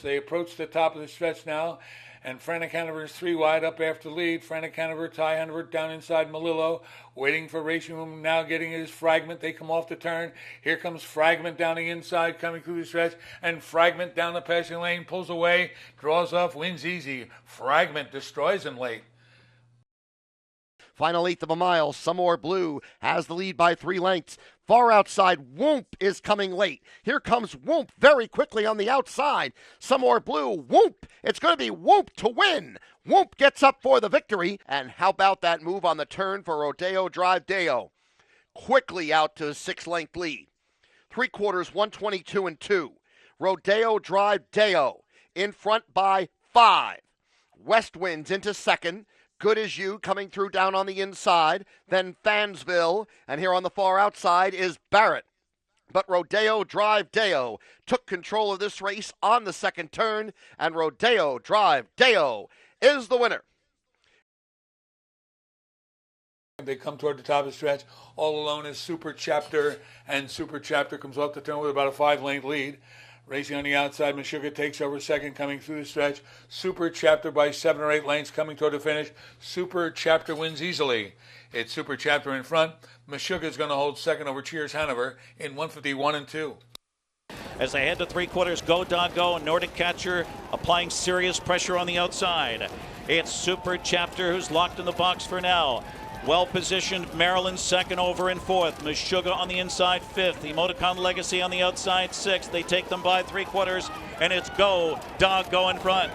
They approach the top of the stretch now, and Frantic Hanover is 3 wide up after the lead. Frantic Hanover, Ty Hanover down inside Malillo, waiting for Racing Room, now getting his Fragment. They come off the turn. Here comes Fragment down the inside, coming through the stretch, and Fragment down the passing lane, pulls away, draws off, wins easy. Fragment destroys him late. Final eighth of a mile, Some More Blue has the lead by 3 lengths. Far outside, Whoomp is coming late. Here comes Whoomp very quickly on the outside. Some More Blue, Whoomp. It's going to be Whoomp to win. Whoomp gets up for the victory. And how about that move on the turn for Rodeo Drive Deo? Quickly out to a 6-length lead. 3/4, 122 and 2. Rodeo Drive Deo in front by 5. West Winds into second. Good As You coming through down on the inside, then Fansville, and here on the far outside is Barrett. But Rodeo Drive Deo took control of this race on the second turn, and Rodeo Drive Deo is the winner. They come toward the top of the stretch. All alone is Super Chapter, and Super Chapter comes off the turn with about a 5-length lead. Racing on the outside, Meshuggah takes over second, coming through the stretch. Super Chapter by 7 or 8 lengths, coming toward the finish. Super Chapter wins easily. It's Super Chapter in front. Meshuggah is going to hold second over Cheers Hanover in 151 and 2. As they head to 3/4, Go Dog Go, Nordic Catcher applying serious pressure on the outside. It's Super Chapter who's locked in the box for now. Well-positioned Maryland second over in 4th. Meshuggah on the inside 5th. Emoticon Legacy on the outside 6th. They take them by 3/4, and it's Go Dog Go in front.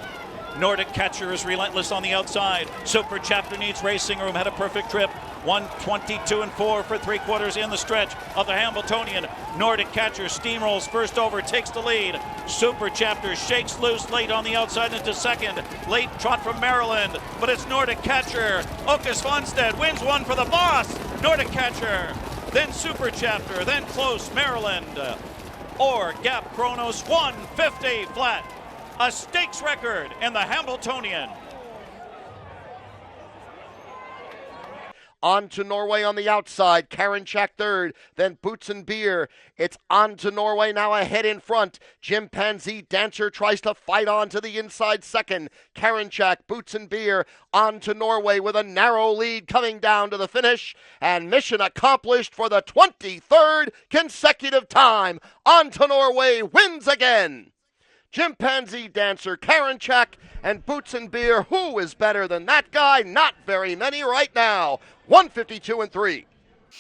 Nordic Catcher is relentless on the outside. Super Chapter needs Racing Room. Had a perfect trip. 122 and 4 for 3/4 in the stretch of the Hambletonian. Nordic Catcher steamrolls first over, takes the lead. Super Chapter shakes loose late on the outside into second. Late trot from Maryland, but it's Nordic Catcher. Okus Fonstead wins one for the boss. Nordic Catcher, then Super Chapter, then close Maryland. Or Gap Chronos 150 flat. A stakes record in the Hambletonian. On to Norway on the outside. Karinchak third, then Boots and Beer. It's on to Norway now ahead in front. Chimpanzee Dancer tries to fight on to the inside second. Karinchak, Boots and Beer on to Norway with a narrow lead coming down to the finish. And mission accomplished for the 23rd consecutive time. On to Norway wins again. Chimpanzee Dancer, Karinchak, and Boots and Beer. Who is better than that guy? Not very many right now. 152 and 3.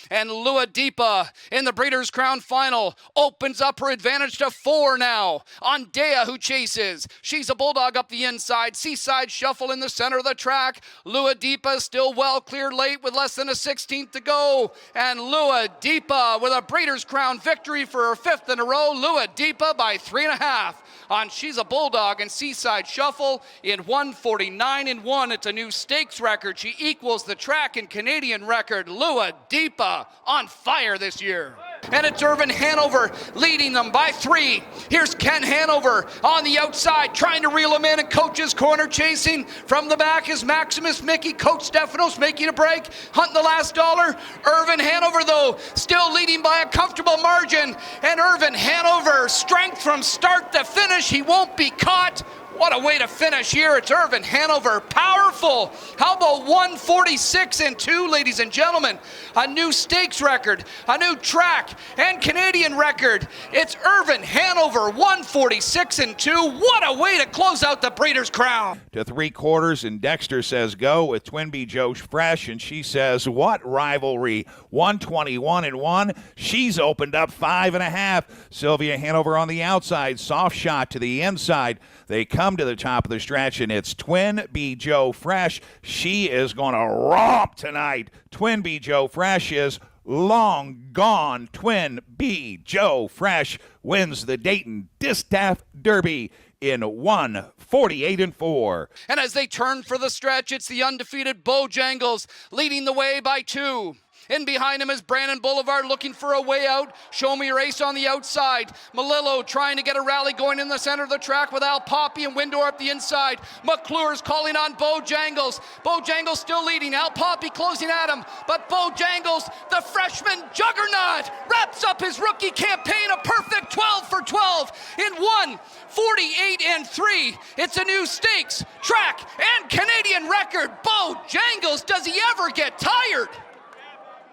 And Lua Deepa in the Breeders' Crown Final opens up her advantage to 4 now on Dea, who chases. She's a Bulldog up the inside. Seaside Shuffle in the center of the track. Lua Deepa still well cleared late with less than a 16th to go. And Lua Deepa with a Breeders' Crown victory for her 5th in a row. Lua Deepa by 3.5 on She's a Bulldog and Seaside Shuffle in 149 and 1. It's a new stakes record. She equals the track and Canadian record. Lua Deepa on fire this year. And it's Irvin Hanover leading them by 3. Here's Ken Hanover on the outside trying to reel him in, and Coach's corner chasing. From the back is Maximus Mickey. Coach Stefanos making a break, hunting the last dollar. Irvin Hanover, though, still leading by a comfortable margin. And Irvin Hanover, strength from start to finish. He won't be caught. What a way to finish here. It's Irvin Hanover. Powerful. How about 146 and 2, ladies and gentlemen? A new stakes record, a new track, and Canadian record. It's Irvin Hanover, 146 and 2. What a way to close out the Breeders' Crown. To 3/4, and Dexter says go with Twinbee Joe Fresh, and she says, what rivalry? 121 and 1. She's opened up 5.5. Sylvia Hanover on the outside. Soft shot to the inside. They come to the top of the stretch, and it's Twinbee Joe Fresh. She is going to romp tonight. Twinbee Joe Fresh is long gone. Twinbee Joe Fresh wins the Dayton Distaff Derby in 148 and 4. And as they turn for the stretch, it's the undefeated Bojangles leading the way by 2. In behind him is Brandon Boulevard looking for a way out. Show Me Race on the outside. Malillo trying to get a rally going in the center of the track with Al Poppy and Windor up the inside. McClure's calling on Bojangles. Bojangles still leading. Al Poppy closing at him. But Bojangles, the freshman juggernaut, wraps up his rookie campaign, a perfect 12 for 12 in 1:48.3. It's a new stakes, track, and Canadian record. Bojangles, does he ever get tired?